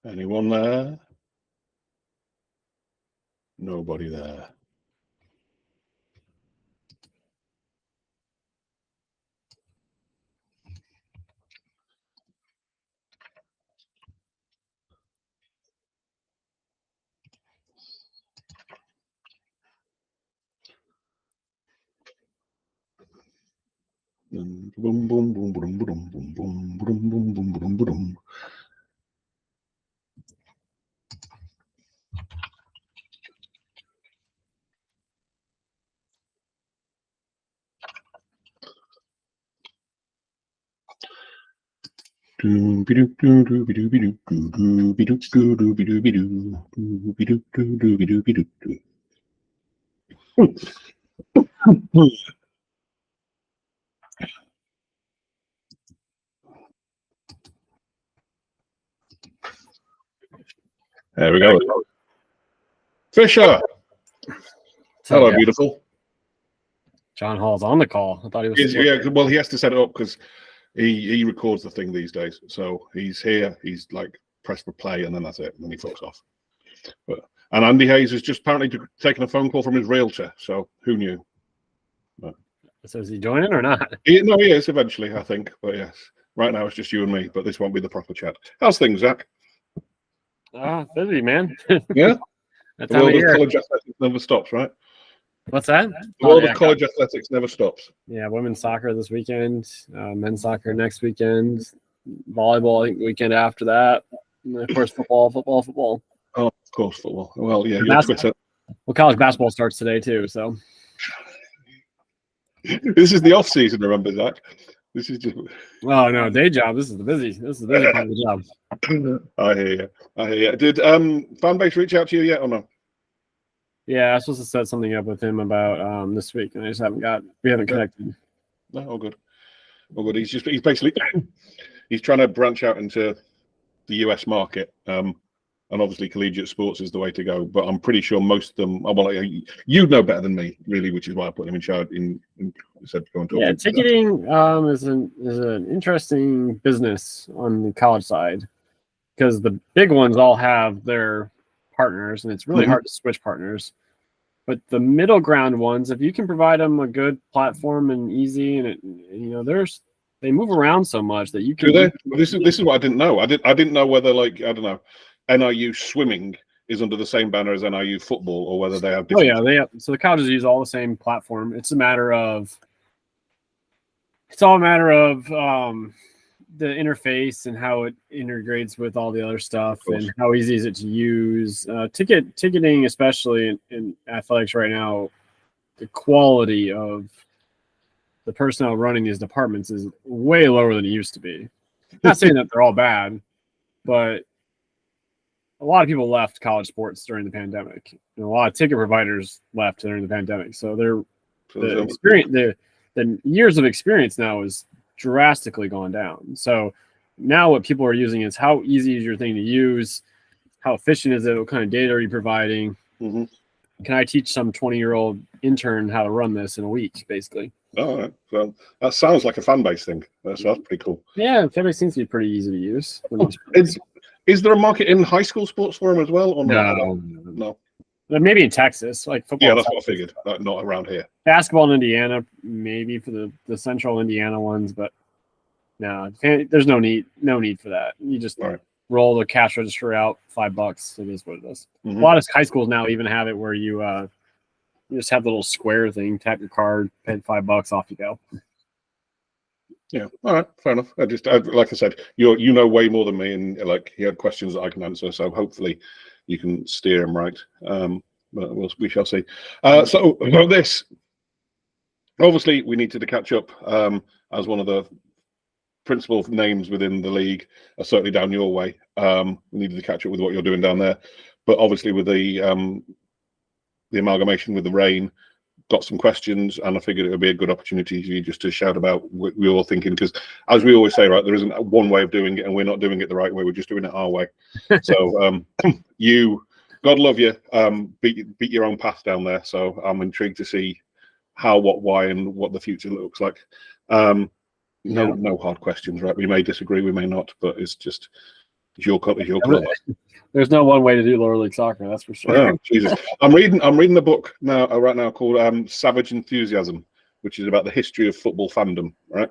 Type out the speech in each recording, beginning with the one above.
Anyone there? Nobody there. Boom, boom, boom, boom, boom, boom, boom, boom, boom, boom, boom, boom. There we go. Fisher. Hello, beautiful. John Hall's on the call. I thought he was. Yeah, well, he has to set it up because he records the thing these days. So he's here. He's like press for play, and then that's it. And then he fucks off. And Andy Hayes has just apparently taken a phone call from his realtor. So who knew? But, so is he joining or not? No, he is eventually, I think. But yes, right now it's just you and me. But this won't be the proper chat. How's things, Zach? Busy, man. Yeah. That The time world of of year. college athletics never stops, right? What's that? The world of college athletics never stops. Yeah, women's soccer this weekend, men's soccer next weekend, volleyball I think weekend after that, and of course football. Oh, of course, football. Well, yeah, your Twitter. Well, college basketball starts today too, so. This is the off season, remember, Zach? This is just. Oh no, day job. This is the busy part of the job. I hear you. Did Fanbase reach out to you yet or no? Yeah, I was supposed to set something up with him about this week, and I just we haven't connected. No, all good. He's basically he's trying to branch out into the US market. And obviously collegiate sports is the way to go. But I'm pretty sure most of them you know better than me, really, which is why I put him in charge said go and talk. Yeah, ticketing is an interesting business on the college side because the big ones all have their partners, and it's really hard to switch partners. But the middle ground ones, if you can provide them a good platform and easy, and they move around so much that you can. Do they? This is what I didn't know. I didn't know whether NIU swimming is under the same banner as NIU football, or whether they have different. Oh yeah, they have. So the colleges use all the same platform. It's all a matter of the interface and how it integrates with all the other stuff, and how easy is it to use. Ticketing, especially in athletics right now, the quality of the personnel running these departments is way lower than it used to be. Not saying that they're all bad, but a lot of people left college sports during the pandemic. And a lot of ticket providers left during the pandemic. So the years of experience now is drastically gone down. So now what people are using is how easy is your thing to use? How efficient is it? What kind of data are you providing? Mm-hmm. Can I teach some 20-year-old intern how to run this in a week, basically? All right. Well, that sounds like a fan base thing. That's pretty cool. Yeah, fan base seems to be pretty easy to use. Is there a market in high school sports for them as well, or not? No. Maybe in Texas, like football. Yeah, that's what I figured. Not around here. Basketball in Indiana, maybe for the central Indiana ones, but no, there's no need for that. You just roll the cash register out, $5. It is what it is. Mm-hmm. A lot of high schools now even have it where you just have the little square thing, tap your card, pay $5, off you go. Yeah, all right, fair enough. Like I said, you know way more than me, and he had questions that I can answer. So hopefully, you can steer him right. But we shall see. So this, obviously, we needed to catch up as one of the principal names within the league, certainly down your way. We needed to catch up with what you're doing down there, but obviously with the amalgamation with the rain. Got some questions, and I figured it would be a good opportunity for you just to shout about what we're all thinking, because as we always say, right, there isn't one way of doing it, and we're not doing it the right way. We're just doing it our way. So God love you, beat your own path down there. So I'm intrigued to see how, what, why, and what the future looks like. No hard questions, right? We may disagree, we may not, but it's just It's your club. It's your club. There's no one way to do lower league soccer. That's for sure. Oh, Jesus. I'm reading a book now right now called Savage Enthusiasm, which is about the history of football fandom, right?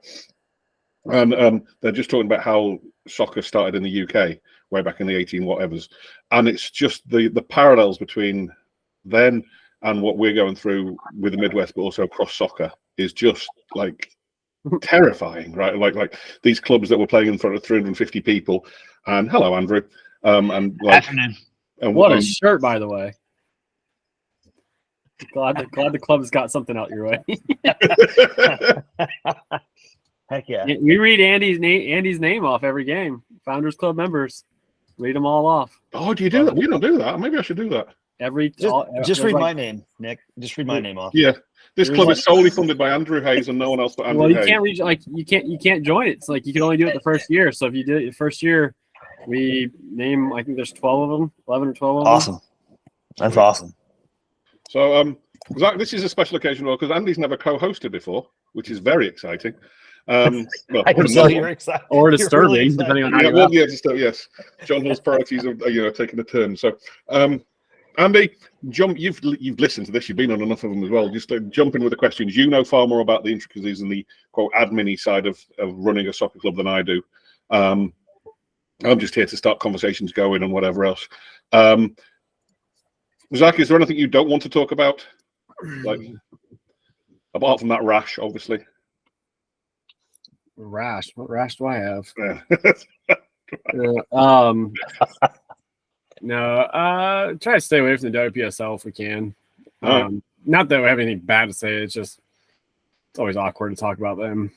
And they're just talking about how soccer started in the UK way back in the 18 whatevers, and it's just the parallels between then and what we're going through with the Midwest, but also across soccer is just like terrifying, right? Like these clubs that were playing in front of 350 people. And hello, Andrew. And like, Afternoon. and What a shirt, by the way. Glad the club's got something out your way. Heck yeah. We read Andy's name off every game. Founders Club members. Read them all off. Oh, do you do that? We don't do that. Maybe I should do that. Just read my name, Nick. Just read my name off. Yeah. This club is solely funded by Andrew Hayes and no one else but Andrew Hayes. Well, you can't join it. It's like you can only do it the first year. So if you do it the first year, we name, I think there's 12 of them, 11 or 12 of them. Awesome. That's awesome. So Zach, this is a special occasion because Andy's never co-hosted before, which is very exciting. Well, I can tell you're excited. Or disturbing, really depending on how yes. John Hall's priorities are taking a turn. So Andy, you've listened to this, you've been on enough of them as well. Just jump in with the questions. You know far more about the intricacies and the quote admin side of running a soccer club than I do. I'm just here to start conversations going and whatever else. Zach, is there anything you don't want to talk about? Like apart from that rash, obviously. Rash. What rash do I have? Yeah. No, try to stay away from the WPSL if we can. Not that we have anything bad to say. It's always awkward to talk about them.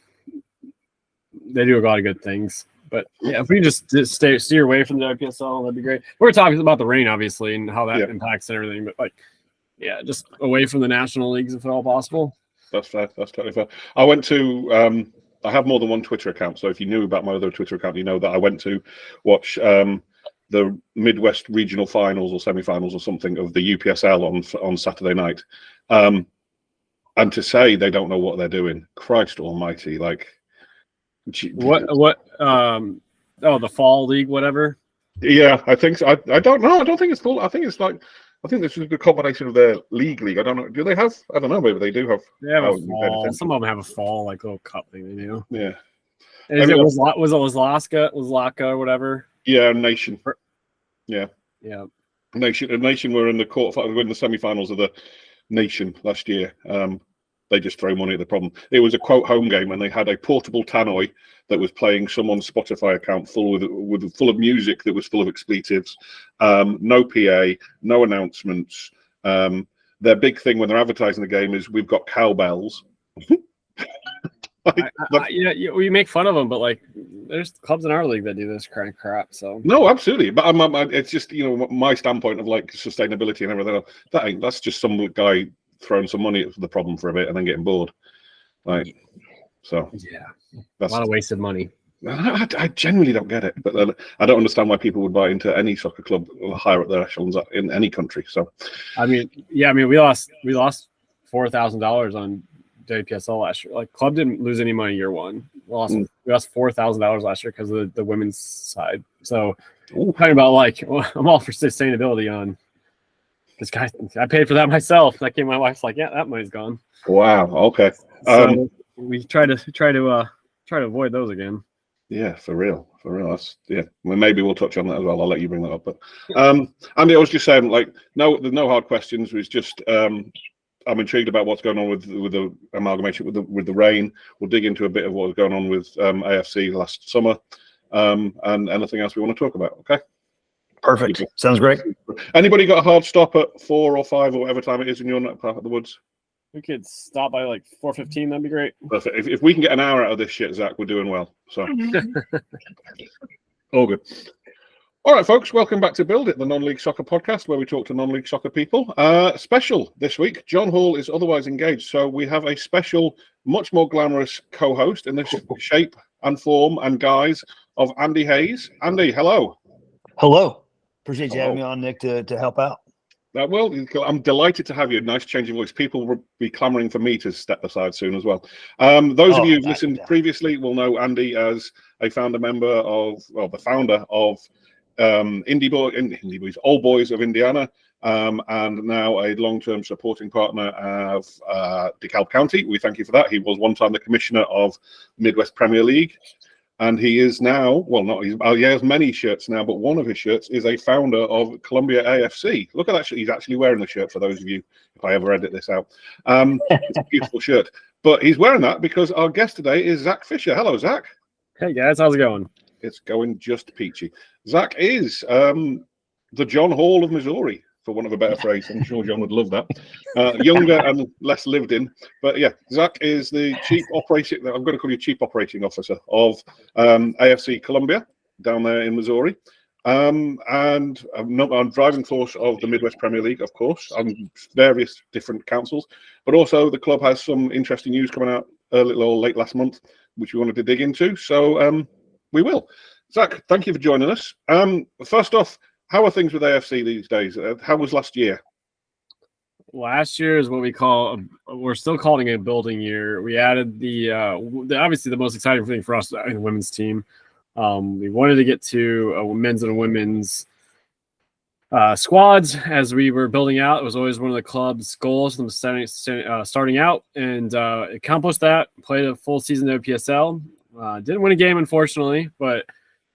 They do a lot of good things, but yeah, if we just steer away from the WPSL, that'd be great. We're talking about the rain, obviously, and how that impacts and everything. But just away from the national leagues if at all possible. That's fair. That's totally fair. I went to. I have more than one Twitter account, so if you knew about my other Twitter account, you know that I went to watch the Midwest regional finals or semi-finals or something of the UPSL on Saturday night. And to say they don't know what they're doing, Christ almighty, like what the fall league, whatever. Yeah, I think so. I don't know. I don't think it's full. I think this is a combination of their league. I don't know. Do they have? I don't know. Maybe they do have. They have a fall. Some of them have a fall, like little cup thing they do. Yeah. Was Laska or whatever? Yeah, Nation. Yeah. Nation were in the quarterfinals, in the semi-finals of the Nation last year. They just throw money at the problem. It was a quote home game, and they had a portable tannoy that was playing someone's Spotify account full of music that was full of expletives. No PA, no announcements. Their big thing when they're advertising the game is we've got cowbells. We make fun of them, but like, there's clubs in our league that do this kind of crap. So no, absolutely. But it's just my standpoint of like sustainability and everything. That's just some guy throwing some money at the problem for a bit and then getting bored. Like, so that's a lot of wasted money. I genuinely don't get it, but I don't understand why people would buy into any soccer club higher up their echelons in any country. So, we lost $4,000 on WPSL last year. Like, club didn't lose any money year one. We lost $4,000 last year because of the women's side. So, talking about like, I'm all for sustainability on this guy. I paid for that myself. That came. My wife's like, yeah, that money's gone. Wow. Okay. So we try to avoid those again. Yeah, for real. That's Well, maybe we'll touch on that as well. I'll let you bring that up. But Andy, I was just saying, like, no, there's no hard questions. It was just I'm intrigued about what's going on with the amalgamation with the rain. We'll dig into a bit of what was going on with AFC last summer, and anything else we want to talk about. Okay. Perfect. Sounds great. Anybody got a hard stop at 4 or 5 or whatever time it is in your part of the woods? We could stop by like 4:15. That'd be great. Perfect. If we can get an hour out of this shit, Zach, we're doing well. So all good. All right, folks, welcome back to Build It, the non-league soccer podcast where we talk to non-league soccer people. Special this week, John Hall is otherwise engaged, so we have a special, much more glamorous co-host in the shape and form and guise of Andy Hayes. Andy, hello. Hello. Appreciate you having me on, Nick, to help out. Well, I'm delighted to have you. Nice change of voice. People will be clamoring for me to step aside soon as well. Those of you who've listened previously will know Andy as the founder of Indie Boys, Old Boys of Indiana, and now a long-term supporting partner of DeKalb County. We thank you for that. He was one time the commissioner of Midwest Premier League, and he is now, well, not he has many shirts now, but one of his shirts is a founder of Colombia AFC. Look at that shirt. He's actually wearing the shirt, for those of you, if I ever edit this out. It's a beautiful shirt. But he's wearing that because our guest today is Zach Fisher. Hello, Zach. Hey, guys. How's it going? It's going just peachy. Zach is the John Hall of Missouri, for want of a better phrase. I'm sure John would love that. Younger and less lived in. But yeah, Zach is the I'm going to call you Chief Operating Officer of AFC Colombia down there in Missouri. And I'm driving force of the Midwest Premier League, of course, on various different councils. But also the club has some interesting news coming out early or late last month, which we wanted to dig into. So we will. Zach, thank you for joining us. First off, how are things with AFC these days? How was last year? Last year is what we're still calling it a building year. We added the obviously the most exciting thing for us in the women's team. We wanted to get to a men's and a women's squads as we were building out. It was always one of the club's goals from starting out, and accomplished that. Played a full season of PSL. Didn't win a game, unfortunately, but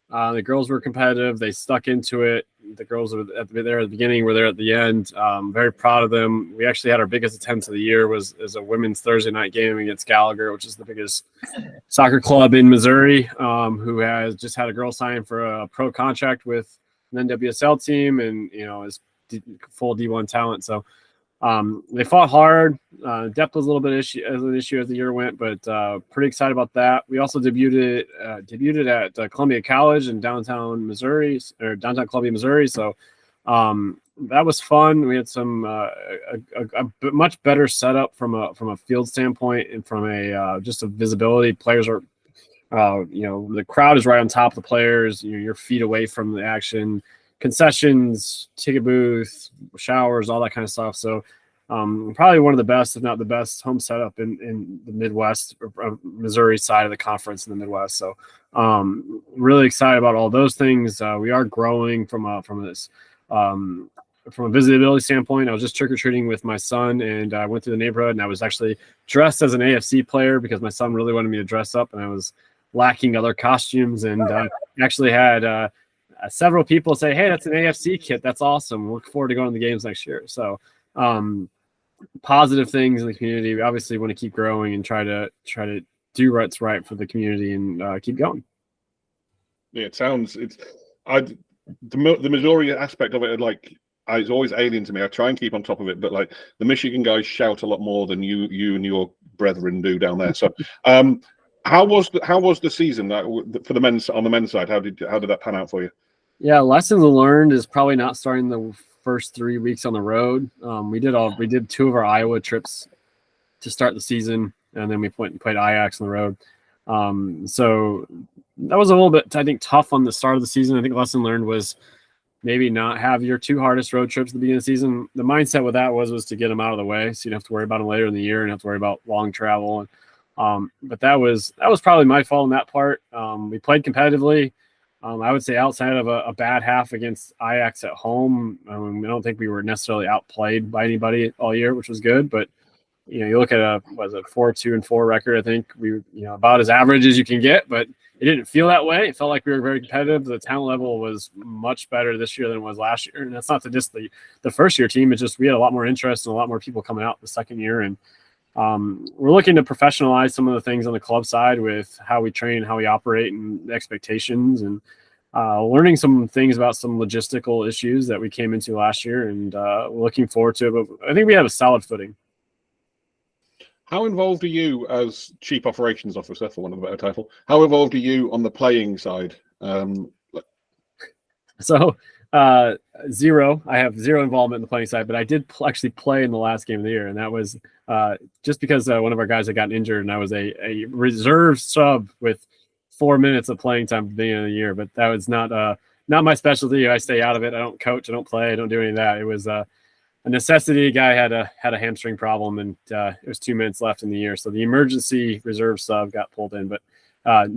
the girls were competitive. They stuck into it. The girls were there at the beginning, were there at the end. Very proud of them. We actually had our biggest attendance of the year as a women's Thursday night game against Gallagher, which is the biggest soccer club in Missouri, who has just had a girl sign for a pro contract with an NWSL team, and is full D1 talent. So they fought hard. Depth was a little bit an issue as the year went, but pretty excited about that. We also debuted at Columbia College in downtown Columbia, Missouri. So that was fun. We had some a much better setup from a field standpoint and from a just a visibility. Players are, the crowd is right on top of the players. You're feet away from the action. Concessions, ticket booth, showers, all that kind of stuff. So probably one of the best, if not the best, home setup in the Midwest, Missouri side of the conference in the Midwest. So really excited about all those things. We are growing from a visibility standpoint. I was just trick-or-treating with my son, and I went through the neighborhood, and I was actually dressed as an AFC player because my son really wanted me to dress up, and I was lacking other costumes, and actually had several people say, "Hey, that's an AFC kit. That's awesome. Look forward to going to the games next year." So positive things in the community. We obviously want to keep growing and try to do what's right for the community and keep going. Yeah, the Missouri aspect of it, it's always alien to me. I try and keep on top of it, but the Michigan guys shout a lot more than you and your brethren do down there. So how was the season for the men's on the men's side? How did that pan out for you? Yeah, lessons learned is probably not starting the first 3 weeks on the road. We did 2 of our Iowa trips to start the season, and then we went and played Ajax on the road. So that was a little bit, I think, tough on the start of the season. I think lesson learned was maybe not have your 2 hardest road trips at the beginning of the season. The mindset with that was to get them out of the way, so you don't have to worry about them later in the year and have to worry about long travel. But that was probably my fault in that part. We played competitively. I would say outside of a bad half against Ajax at home, I don't think we were necessarily outplayed by anybody all year, which was good. But you look at a 4-2-4 record. I think we about as average as you can get, but it didn't feel that way. It felt like we were very competitive. The talent level was much better this year than it was last year, and that's not to just the first year team. It's just we had a lot more interest and a lot more people coming out the second year, and we're looking to professionalize some of the things on the club side with how we train, how we operate, and expectations, and learning some things about some logistical issues that we came into last year, and looking forward to it. But I think we have a solid footing. How involved are you as Chief Operations Officer, for want of a better title? How involved are you on the playing side? So zero. I have zero involvement in the playing side, but I did actually play in the last game of the year, and that was just because one of our guys had gotten injured, and I was a reserve sub with 4 minutes of playing time at the beginning of the year. But that was not my specialty. I stay out of it. I don't coach. I don't play. I don't do any of that. It was a necessity. A guy had a hamstring problem, and it was 2 minutes left in the year, so the emergency reserve sub got pulled in. But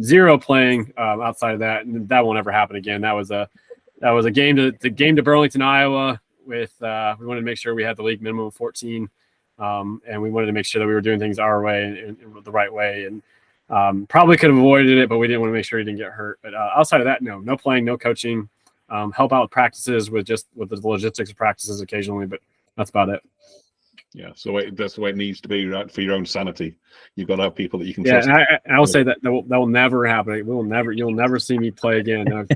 zero playing outside of that, and that won't ever happen again. That was a that was a game to Burlington, Iowa. With we wanted to make sure we had the league minimum of 14, and we wanted to make sure that we were doing things our way and the right way. And probably could have avoided it, but we didn't want to make sure he didn't get hurt. But outside of that, no playing, no coaching. Help out with practices with the logistics of practices occasionally, but that's about it. Yeah, so that's the way it needs to be, right? For your own sanity, you've got to have people that you can trust. Yeah, and I will say that will never happen. You'll never see me play again.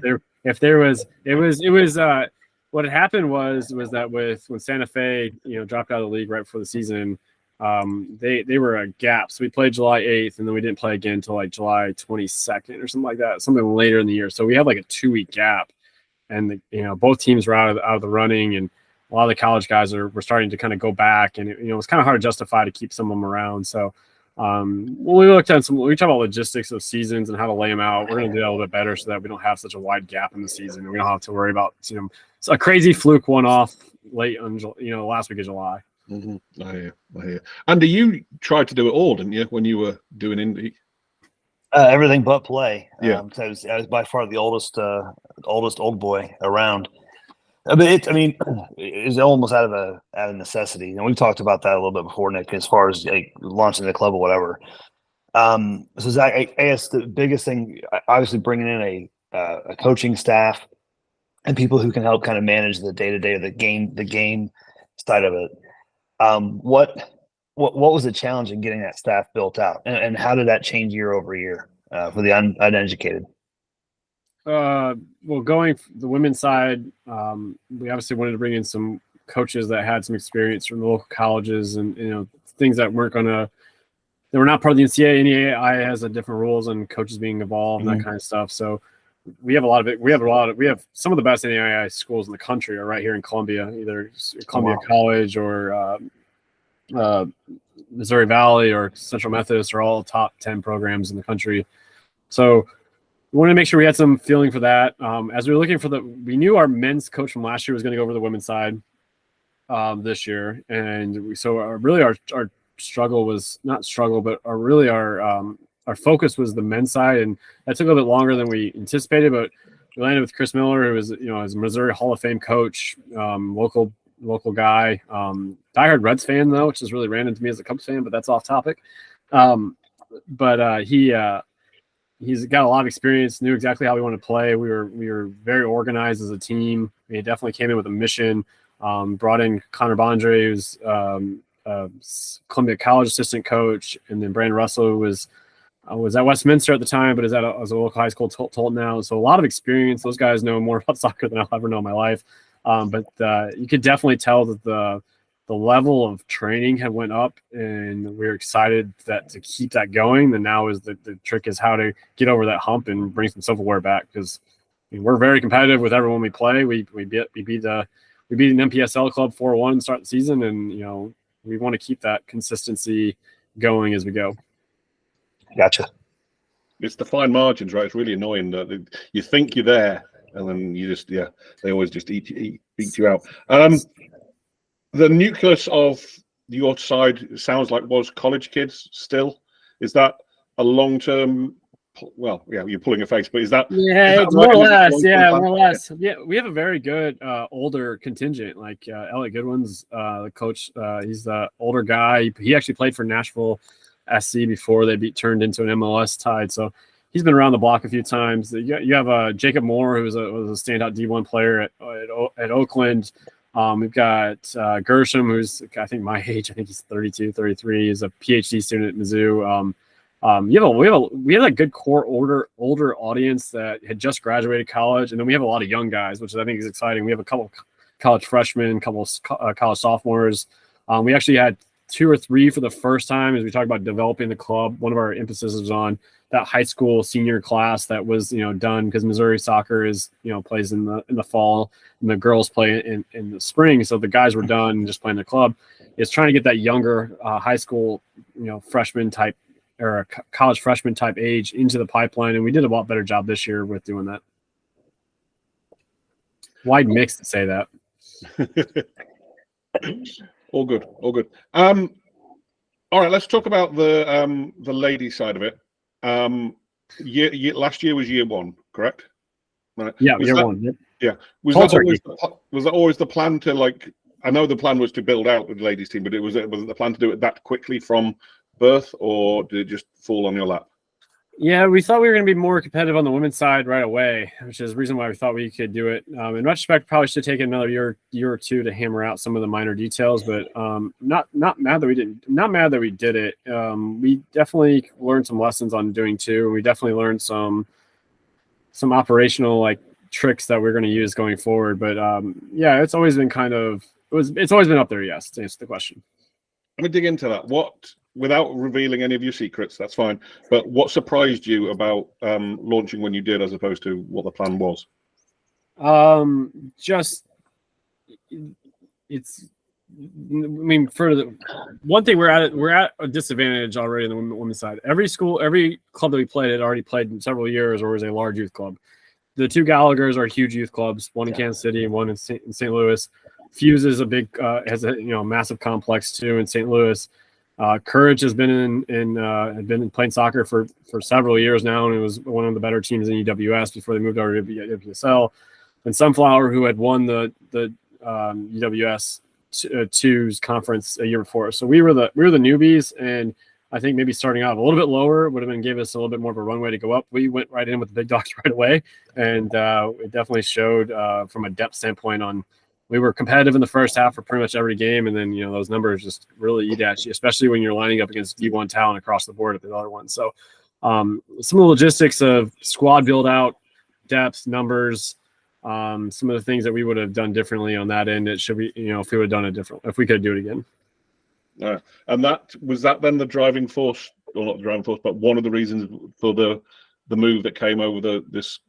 If there was, it was. What had happened was that when Santa Fe, dropped out of the league right before the season, they were a gap. So we played July 8th, and then we didn't play again until like July 22nd or something like that, something later in the year. So we had like a 2-week gap, and both teams were out of the running, and a lot of the college guys were starting to kind of go back, and it was kind of hard to justify to keep some of them around. So when we talk about logistics of seasons and how to lay them out, we're going to do that a little bit better so that we don't have such a wide gap in the season, and we don't have to worry about a crazy fluke one-off late on last week of July. Mm-hmm. I hear. Andy, you tried to do it all, didn't you, when you were doing indie? Everything but play. Yeah. I was by far the oldest old boy around. But it's almost out of necessity. And we've talked about that a little bit before, Nick, as far as launching the club or whatever. So Zach, I guess the biggest thing, obviously, bringing in a coaching staff and people who can help kind of manage the day-to-day of the game side of it. What was the challenge in getting that staff built out, and how did that change year over year for the uneducated? Well, going the women's side, we obviously wanted to bring in some coaches that had some experience from the local colleges, and things that weren't they were not part of the NCAA. NCAA has a different rules and coaches being involved and that kind of stuff. So we have a lot of it. We have some of the best NCAA schools in the country are right here in Columbia, either Columbia College or Missouri Valley or Central Methodist are all top 10 programs in the country. So we wanted to make sure we had some feeling for that. As we were looking we knew our men's coach from last year was going to go over the women's side this year. And our struggle was not struggle, but our focus was the men's side. And that took a little bit longer than we anticipated, but we landed with Chris Miller, who was, as a Missouri Hall of Fame coach, local guy, diehard Reds fan though, which is really random to me as a Cubs fan, but that's off topic. He's got a lot of experience, knew exactly how we wanted to play. We were very organized as a team. We definitely came in with a mission. Brought in Connor Bondre, who's Columbia College assistant coach, and then Brandon Russell, who was at Westminster at the time, but is at a local high school Tolton now. So a lot of experience. Those guys know more about soccer than I'll ever know in my life. But you could definitely tell that the level of training had went up, and we're excited to keep that going. And now is the trick is how to get over that hump and bring some silverware back, because we're very competitive with everyone we play. We beat an MPSL club 4-1 to start the season, and we want to keep that consistency going as we go. Gotcha. It's the fine margins, right? It's really annoying that you think you're there, and then you just they always just beat you out. The nucleus of your side sounds like was college kids still. Is that a long-term? Well, yeah, you're pulling a face, but is that? Yeah, is that more right? or less. Yeah, more or less. Yeah, we have a very good older contingent. Like Elliot Goodwin's the coach. He's the older guy. He actually played for Nashville SC before they turned into an MLS tide. So he's been around the block a few times. You have Jacob Moore, who was a standout D1 player at Oakland. We've got Gershom, who's I think my age. I think he's 32, 33. He's a PhD student at Mizzou. We have a good core older audience that had just graduated college, and then we have a lot of young guys, which I think is exciting. We have a couple of college freshmen, a couple of college sophomores. We actually had 2 or 3 for the first time as we talk about developing the club. One of our emphasis is on that high school senior class that was done, because Missouri soccer is plays in the fall and the girls play in the spring. So the guys were done just playing the club. Is trying to get that younger high school freshman type or college freshman type age into the pipeline, and we did a lot better job this year with doing that. Wide mix to say that. All good. All right, let's talk about the lady side of it. Last year was year 1, correct? Right. Yeah, year 1. Yep. Yeah. Was that always the plan to, like, I know the plan was to build out the ladies team, but was it the plan to do it that quickly from birth, or did it just fall on your lap? Yeah, we thought we were going to be more competitive on the women's side right away, which is the reason why we thought we could do it. In retrospect, probably should take another year or two to hammer out some of the minor details, but not mad that we didn't. Not mad that we did it. We definitely learned some lessons on doing two. We definitely learned some operational like tricks that we're going to use going forward. But yeah, it's always been it's always been up there. Yes, to answer the question. Let me dig into that. Without revealing any of your secrets, that's fine. But what surprised you about launching when you did, as opposed to what the plan was? I mean, for the one thing, we're at a disadvantage already in the women's side. Every club that we played had already played in several years, or was a large youth club. The two Gallaghers are huge youth clubs, one in Kansas City and one in St. Louis. Fuse is a big has a massive complex too in St. Louis. Courage has been been playing soccer for several years now, and it was one of the better teams in EWS before they moved over to WSL. And Sunflower, who had won the EWS twos conference a year before, so we were the newbies, and I think maybe starting out a little bit lower would have gave us a little bit more of a runway to go up. We went right in with the big dogs right away, and it definitely showed from a depth standpoint on. We were competitive in the first half for pretty much every game, and then those numbers just really eat at you, especially when you're lining up against D1 talent across the board at the other one. So some of the logistics of squad build out, depth, numbers, some of the things that we would have done differently on that end. It should be, if we would have done it different, if we could do it again. And that then the driving force, or not the driving force, but one of the reasons for the move that came over this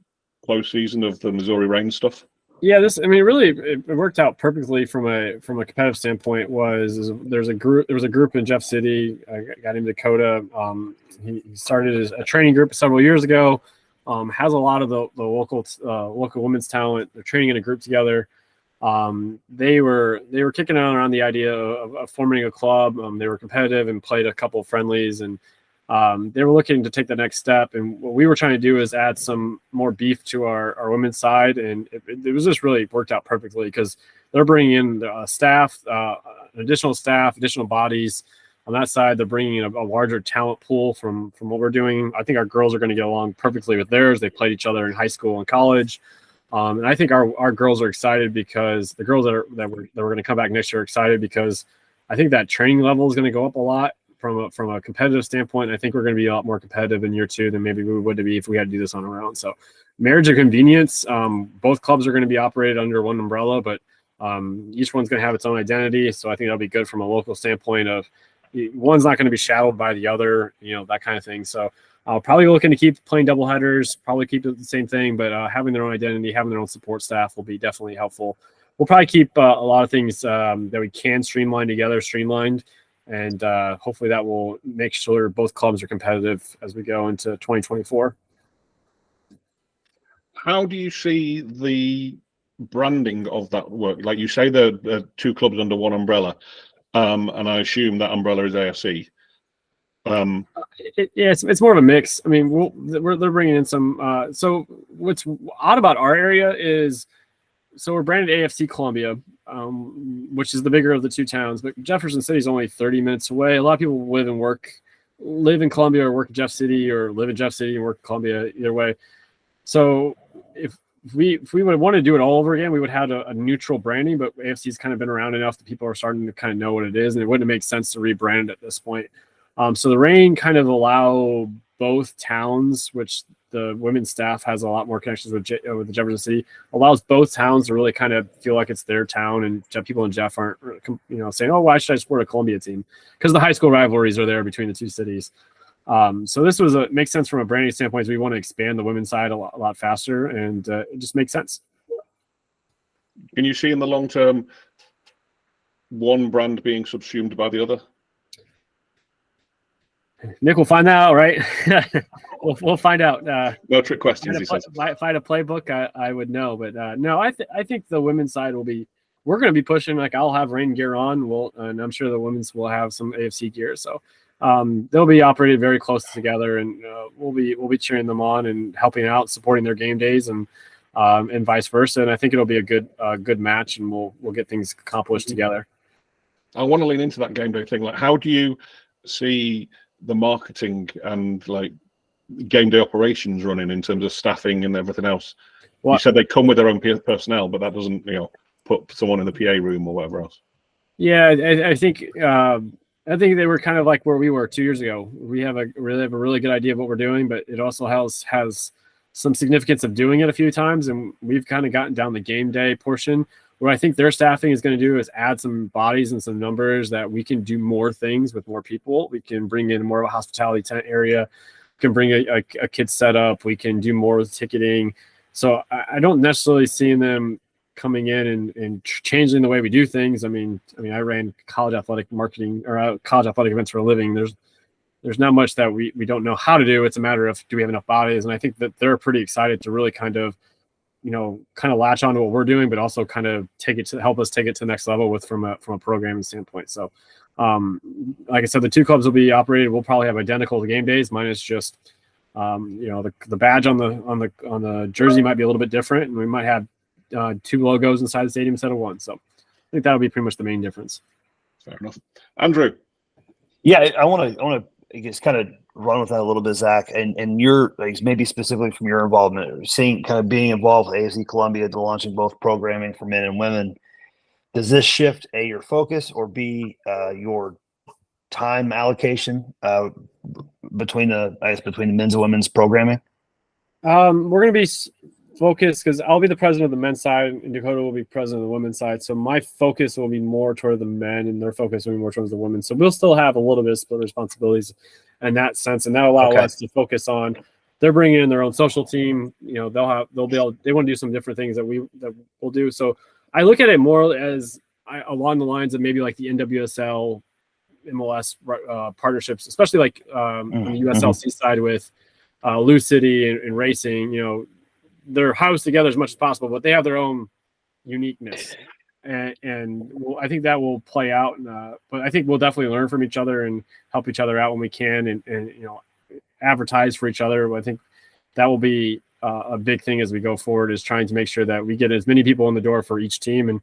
close season of the Missouri Reign stuff. Yeah, really it worked out perfectly from a competitive standpoint. There was a group in Jeff City, a guy named Dakota. He started a training group several years ago. Has a lot of the local women's talent. They're training in a group together. They were kicking around the idea of forming a club. They were competitive and played a couple of friendlies, and they were looking to take the next step. And what we were trying to do is add some more beef to our women's side, and it was just really worked out perfectly because they're bringing in staff, additional bodies. On that side, they're bringing in a larger talent pool from what we're doing. I think our girls are going to get along perfectly with theirs. They played each other in high school and college. And I think our girls are excited because the girls that were going to come back next year are excited because I think that training level is going to go up a lot from a competitive standpoint. I think we're going to be a lot more competitive in year two than maybe we would be if we had to do this on our own. So marriage of convenience, both clubs are going to be operated under one umbrella, but each one's going to have its own identity. So I think that'll be good from a local standpoint of one's not going to be shadowed by the other, that kind of thing. So probably looking to keep playing double headers, probably keep it the same thing, but having their own identity, having their own support staff will be definitely helpful. We'll probably keep a lot of things that we can streamlined, and hopefully that will make sure both clubs are competitive as we go into 2024. How do you see the branding of that work? Like you say, the two clubs under one umbrella, and I assume that umbrella is AFC. It's more of a mix. I mean, they're bringing in some. So what's odd about our area is, so we're branded AFC Colombia, which is the bigger of the two towns. But Jefferson City is only 30 minutes away. A lot of people live in Columbia or work in Jeff City, or live in Jeff City and work in Columbia. Either way. So if we would want to do it all over again, we would have a neutral branding. But AFC's kind of been around enough that people are starting to kind of know what it is, and it wouldn't make sense to rebrand it at this point. So the Reign kind of allow both towns, which the women's staff has a lot more connections with the Jefferson City, allows both towns to really kind of feel like it's their town, and people in Jeff aren't, saying, "Oh, why should I support a Columbia team?" Because the high school rivalries are there between the two cities. So this makes sense from a branding standpoint. We want to expand the women's side a lot faster, and it just makes sense. Can you see in the long term one brand being subsumed by the other? Nick will find that out, right? we'll find out. No trick questions. If I had a playbook, I would know. But no, I think the women's side will be. We're going to be pushing. Like I'll have Reign gear on. And I'm sure the women's will have some AFC gear. So they'll be operated very close together, and we'll be cheering them on and helping out, supporting their game days, and and vice versa. And I think it'll be a good match, and we'll get things accomplished together. I want to lean into that game day thing. Like, how do you see the marketing and like game day operations running in terms of staffing and everything else? Well, you said they come with their own personnel, but that doesn't, put someone in the PA room or whatever else. Yeah, I think they were kind of like where we were 2 years ago. We have a really good idea of what we're doing, but it also has some significance of doing it a few times, and we've kind of gotten down the game day portion. What I think their staffing is going to do is add some bodies and some numbers that we can do more things with more people. We can bring in more of a hospitality tent area. We can bring a kid setup. We can do more with ticketing. So I don't necessarily see them coming in and changing the way we do things. I mean, I ran college athletic marketing or college athletic events for a living. There's not much that we don't know how to do. It's a matter of, do we have enough bodies? And I think that they're pretty excited to really kind of latch on to what we're doing, but also kind of help us take it to the next level from a programming standpoint. So, like I said, the two clubs will be operated. We'll probably have identical game days, minus just, the badge on the jersey might be a little bit different, and we might have two logos inside the stadium instead of one. So, I think that'll be pretty much the main difference. Fair enough, Andrew. Yeah, I want to I guess kind of run with that a little bit, Zach, and you're maybe specifically from your involvement, being involved with AFC Colombia to launching both programming for men and women. Does this shift your focus, or B, your time allocation between the men's and women's programming? We're going to be focused because I'll be the president of the men's side, and Dakota will be president of the women's side. So my focus will be more toward the men, and their focus will be more towards the women. So we'll still have a little bit of split responsibilities in that sense, and that'll allow us to focus on. They're bringing in their own social team. They want to do some different things that we'll do. So I look at it more as along the lines of maybe like the NWSL, MLS partnerships, especially like on the USLC side with Lou City and racing. They're housed together as much as possible, but they have their own uniqueness, and I think that will play out. But I think we'll definitely learn from each other and help each other out when we can, and advertise for each other. I think that will be a big thing as we go forward, is trying to make sure that we get as many people in the door for each team. And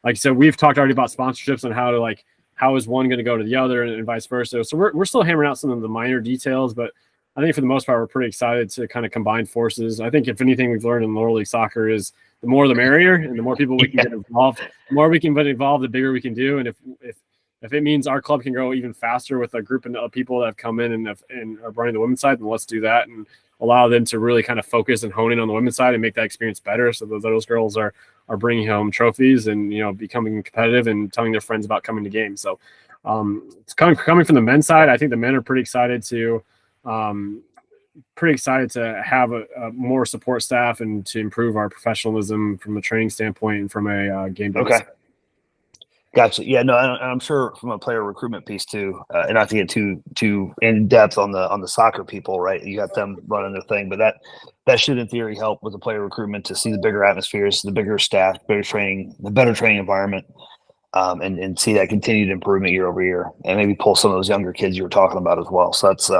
like I said, we've talked already about sponsorships and how is one going to go to the other and vice versa. So we're still hammering out some of the minor details, but I think for the most part, we're pretty excited to kind of combine forces. I think if anything we've learned in lower league soccer is the more the merrier, and the more people we can get involved, the more we can get involved, the bigger we can do. And if it means our club can grow even faster with a group of people that have come in and are running the women's side, then let's do that and allow them to really kind of focus and hone in on the women's side and make that experience better, so that those girls are bringing home trophies and becoming competitive and telling their friends about coming to games. So it's coming from the men's side. I think the men are pretty excited to have a more support staff and to improve our professionalism from a training standpoint and from a game day. Okay. Gotcha. Yeah, no, I'm sure from a player recruitment piece too, and not to get too in depth on the soccer people, right? You got them running their thing, but that should in theory help with the player recruitment to see the bigger atmospheres, the bigger staff, better training, the better training environment, and see that continued improvement year over year, and maybe pull some of those younger kids you were talking about as well. So it's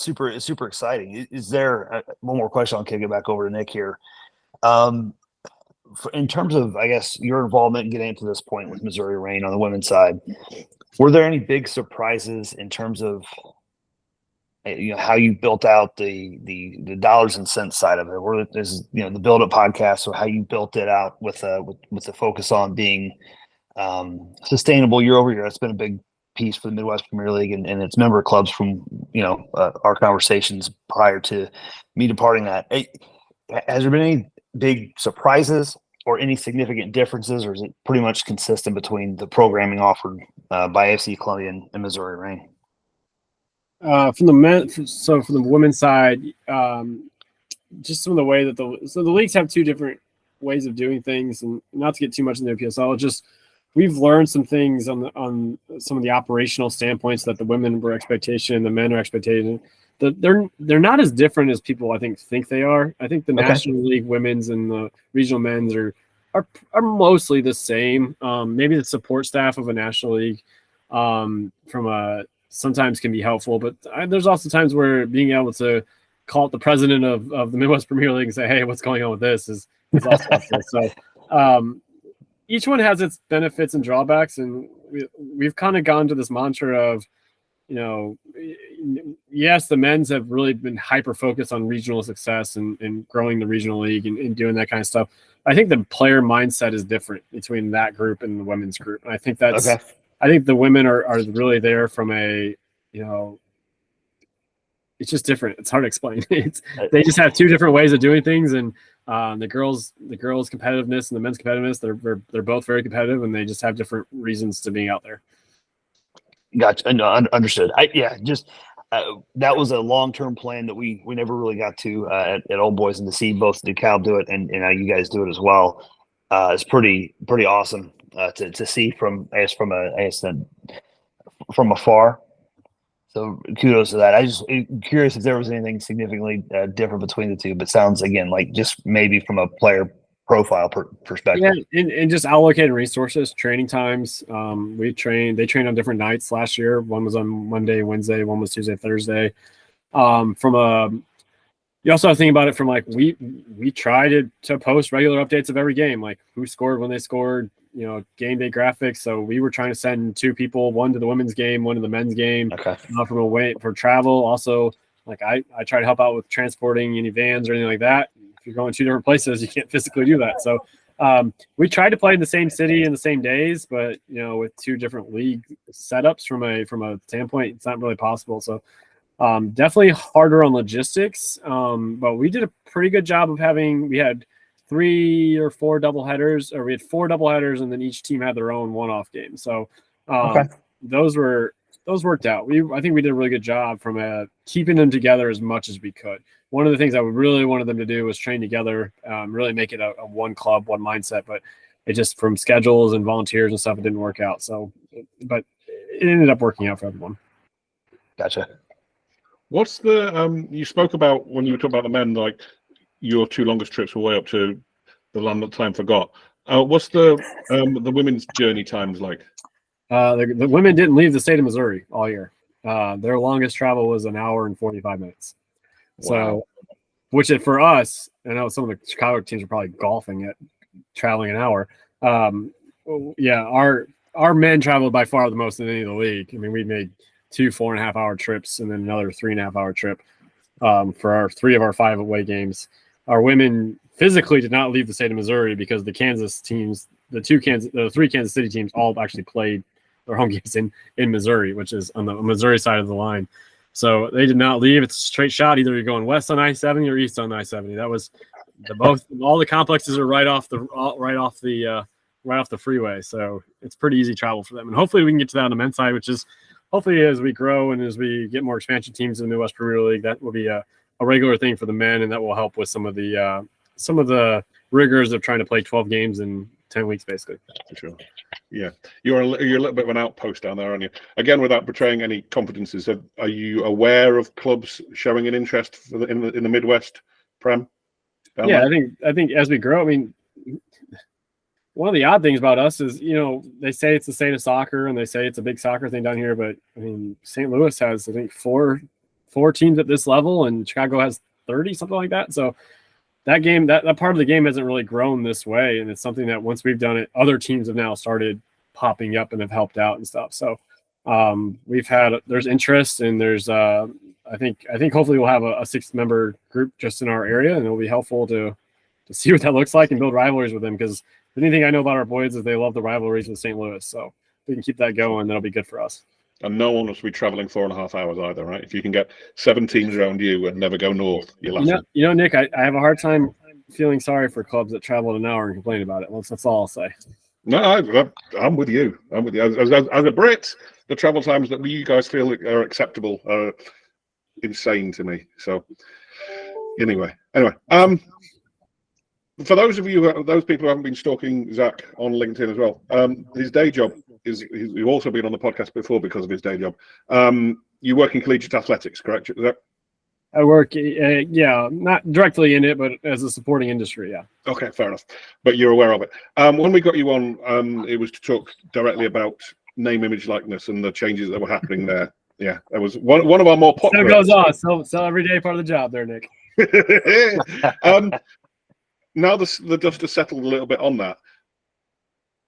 super exciting. Is there one more question? I'll kick it back over to Nick here. In terms of, I guess, your involvement in getting to this point with Missouri Reign on the women's side, were there any big surprises in terms of how you built out the dollars and cents side of it? Or there's the Build Up podcast, so how you built it out with the focus on being sustainable year over year. That's been a big piece for the Midwest Premier League and its member clubs from our conversations prior to me departing that. Has there been any big surprises or any significant differences, or is it pretty much consistent between the programming offered by AFC Colombia and Missouri Reign? From the women's side, just some of the way that the leagues have two different ways of doing things, and not to get too much into the PSL, we've learned some things on some of the operational standpoints that the women were expectation and the men are expectation. They're not as different as people I think they are. I think the National League women's and the regional men's are mostly the same. Maybe the support staff of a National League sometimes can be helpful, but there's also times where being able to call up the president of the Midwest Premier League and say, hey, what's going on with this is also up there. So each one has its benefits and drawbacks, and we've kind of gone to this mantra of, yes, the men's have really been hyper focused on regional success and growing the regional league and doing that kind of stuff. I think the player mindset is different between that group and the women's group. And I think that's okay. I think the women are really there from a, it's just different. It's hard to explain. They just have two different ways of doing things, and the girls' competitiveness and the men's competitiveness, they're both very competitive, and they just have different reasons to being out there. Gotcha. No, understood. That was a long-term plan that we never really got to at Old Boys, and to see both DeKalb do it and how you guys do it as well is pretty awesome to see from afar. So kudos to that. I'm curious if there was anything significantly different between the two, but sounds again like just maybe from a player profile perspective. Yeah, and just allocating resources, training times. They trained on different nights last year. One was on Monday, Wednesday, one was Tuesday, Thursday. You also have to think about it from like we try to post regular updates of every game, like who scored, when they scored, game day graphics. So we were trying to send two people, one to the women's game, one to the men's game. Okay. From away for travel. Also, like I try to help out with transporting any vans or anything like that. If you're going two different places, you can't physically do that. So we tried to play in the same city in the same days, but with two different league setups from a standpoint, it's not really possible. So definitely harder on logistics. But we did a pretty good job of we had 3 or 4 doubleheaders, or we had 4 doubleheaders, and then each team had their own one-off game. So those worked out. I think we did a really good job from keeping them together as much as we could. One of the things I really wanted them to do was train together, really make it a one club, one mindset. But it just, from schedules and volunteers and stuff, it didn't work out. So, but it ended up working out for everyone. Gotcha. What's the you spoke about when you were talking about the men, like your 2 longest trips were way up to the land that time forgot. What's the women's journey times like? The women didn't leave the state of Missouri all year. Their longest travel was 1 hour and 45 minutes. Wow. So, which for us, I know some of the Chicago teams are probably golfing at traveling an hour. Yeah, our men traveled by far the most in any of the league. I mean, we made 2 4.5-hour trips and then another 3.5-hour trip for our 3 of our 5 away games. Our women physically did not leave the state of Missouri because the Kansas teams, the 3 Kansas City teams, all actually played their home games in Missouri, which is on the Missouri side of the line. So they did not leave. It's a straight shot. Either you're going west on I-70 or east on I-70. That was all the complexes are right off the freeway. So it's pretty easy travel for them. And hopefully we can get to that on the men's side, which is hopefully as we grow and as we get more expansion teams in the Midwest Premier League, that will be a regular thing for the men, and that will help with some of the rigors of trying to play 12 games in 10 weeks, basically. For sure. Yeah, you're a little bit of an outpost down there, aren't you? Again, without betraying any confidences, are you aware of clubs showing an interest in the Midwest Prem? Yeah, I think as we grow, I mean, one of the odd things about us is, they say it's the state of soccer and they say it's a big soccer thing down here, but I mean, St. Louis has, I think, four teams at this level, and Chicago has 30, something like that. So that game, that part of the game hasn't really grown this way, and it's something that once we've done it, other teams have now started popping up and have helped out and stuff. So there's interest, and there's I think hopefully we'll have a 6-member group just in our area, and it'll be helpful to see what that looks like and build rivalries with them, because anything I know about our boys is they love the rivalries with St. Louis. So if we can keep that going, that'll be good for us. And no one will be traveling 4.5 hours either, right? If you can get 7 teams around you and never go north, you're laughing. Nick, I have a hard time feeling sorry for clubs that travel an hour and complain about it. That's all I'll say. No, I'm with you. As a Brit, the travel times that you guys feel are acceptable are insane to me. So anyway. For those people who haven't been stalking Zach on LinkedIn as well, his day job is he's also been on the podcast before because of his day job. You work in collegiate athletics, correct? Is that? I work, not directly in it, but as a supporting industry, yeah. Okay, fair enough. But you're aware of it. When we got you on, it was to talk directly about name, image, likeness and the changes that were happening there Yeah, that was one of our more popular. Still goes on. Sell every day part of the job there, Nick. Now the dust has settled a little bit on that.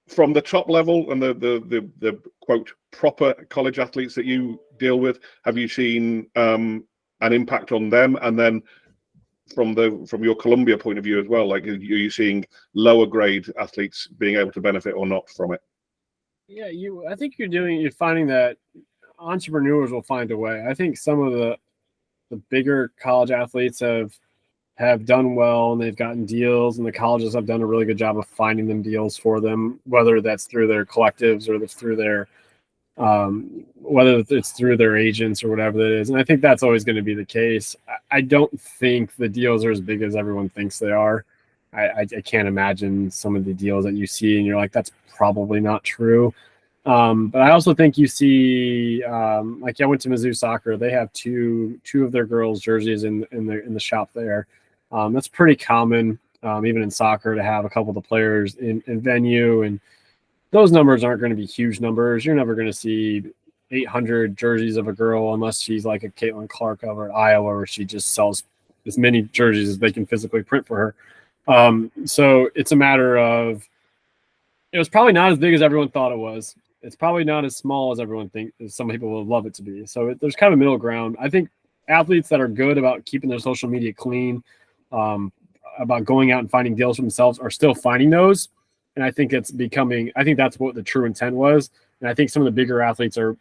From the top level and the quote proper college athletes that you deal with, have you seen an impact on them? And then from your Colombia point of view as well, like are you seeing lower grade athletes being able to benefit or not from it? Yeah, I think you're finding that entrepreneurs will find a way. I think some of the bigger college athletes have done well, and they've gotten deals, and the colleges have done a really good job of finding them deals for them, whether that's through their collectives or that's through their whether it's through their agents or whatever that is. And I think that's always going to be the case. I don't think the deals are as big as everyone thinks they are. I can't imagine some of the deals that you see and you're like, that's probably not true. But I also think you see, like I went to Mizzou soccer. They have two of their girls' jerseys in the shop there. That's pretty common, even in soccer, to have a couple of the players in venue, and those numbers aren't going to be huge numbers. You're never going to see 800 jerseys of a girl unless she's like a Caitlin Clark over at Iowa, where she just sells as many jerseys as they can physically print for her. So it's a matter of, it was probably not as big as everyone thought it was. It's probably not as small as everyone thinks. Some people would love it to be. So there's kind of a middle ground. I think athletes that are good about keeping their social media clean, about going out and finding deals for themselves, are still finding those. And I think that's what the true intent was. And I think some of the bigger athletes are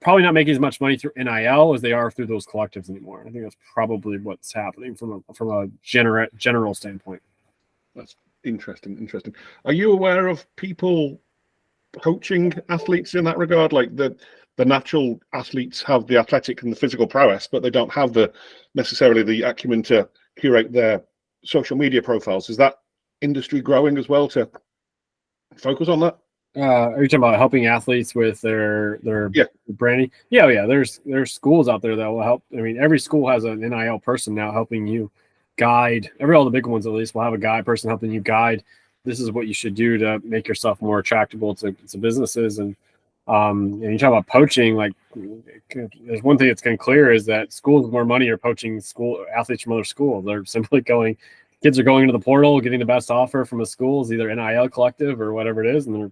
probably not making as much money through NIL as they are through those collectives anymore. I think that's probably what's happening from a general standpoint. That's interesting. Are you aware of people coaching athletes in that regard? Like the natural athletes have the athletic and the physical prowess, but they don't have necessarily the acumen to curate their social media profiles. Is that industry growing as well to focus on that? Are you talking about helping athletes with their branding? Yeah. There's schools out there that will help. I mean, every school has an NIL person now helping you guide. All the big ones at least will have a guide person helping you guide. This is what you should do to make yourself more attractable to businesses. And you talk about poaching, like there's one thing that's getting clear is that schools with more money are poaching school athletes from other schools. They're simply kids are going into the portal, getting the best offer from a school, either NIL collective or whatever it is, and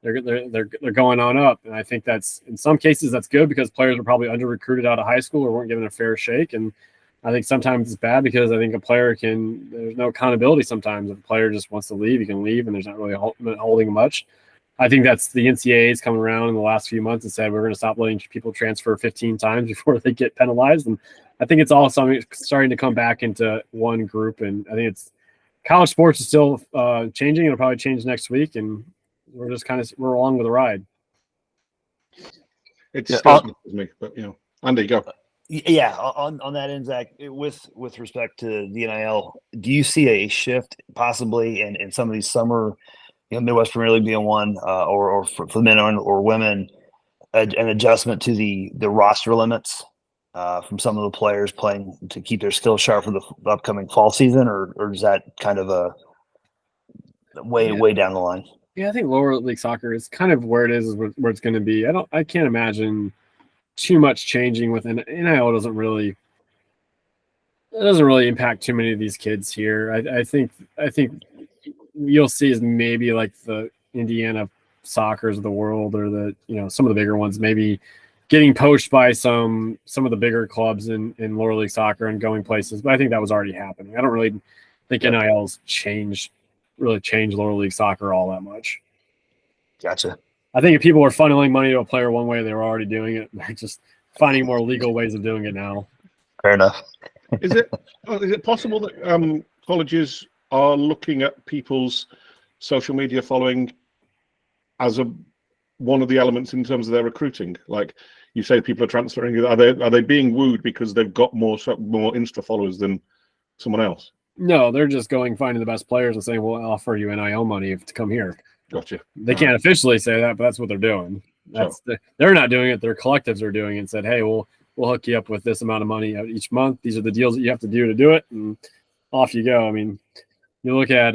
they're going on up. And I think that's, in some cases, that's good because players were probably under recruited out of high school or weren't given a fair shake. And I think sometimes it's bad because I think a player there's no accountability sometimes. If a player just wants to leave, he can leave, and there's not really holding much. I think that's the NCAA's coming around in the last few months and said we're going to stop letting people transfer 15 times before they get penalized. And I think it's all starting to come back into one group. And I think college sports is still changing. It'll probably change next week, and we're along with the ride. It still confuses me, but Andy, go. Yeah, on that end, Zach, with respect to the NIL, do you see a shift possibly in some of these summer, Midwest Premier League being one, or for men or women, an adjustment to the roster limits from some of the players playing to keep their skills sharp for the upcoming fall season, or is that kind of a way down the line? Yeah, I think lower league soccer is kind of where it is where it's going to be. I can't imagine too much changing with NIL. It doesn't really impact too many of these kids here. I think you'll see is maybe like the Indiana Soccers of the world, or some of the bigger ones maybe getting poached by some of the bigger clubs in lower league soccer and going places. But I think that was already happening. I don't really think NIL's changed lower league soccer all that much. Gotcha. I think if people were funneling money to a player one way, they were already doing it. They're just finding more legal ways of doing it now. Fair enough. Is it possible that colleges are looking at people's social media following as one of the elements in terms of their recruiting? Like you say, people are transferring. Are they being wooed because they've got more Insta followers than someone else? No, they're just finding the best players and saying, "Well, I'll offer you NIL money to come here." Gotcha. They can't officially say that, but that's what they're doing. They're not doing it. Their collectives are doing it and said, "Hey, we'll hook you up with this amount of money each month. These are the deals that you have to do it, and off you go." I mean, you look at